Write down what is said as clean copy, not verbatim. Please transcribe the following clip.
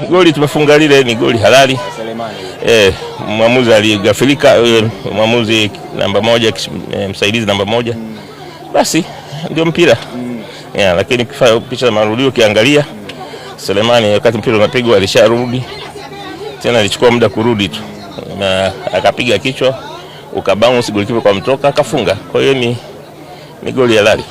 Goli tumefunga lile ni goli halali. Mwamuzi aligafilika, mwamuzi namba 1, msaidizi namba 1. Basi ndio mpira. Lakini picha za marudio kiangalia, Selemani wakati mpira unapigwa alisharudi. Tena alichukua muda kurudi tu. Na akapiga kichwa, ukabounce, golikipa kwa mtoka akafunga. Kwa hiyo ni goli halali.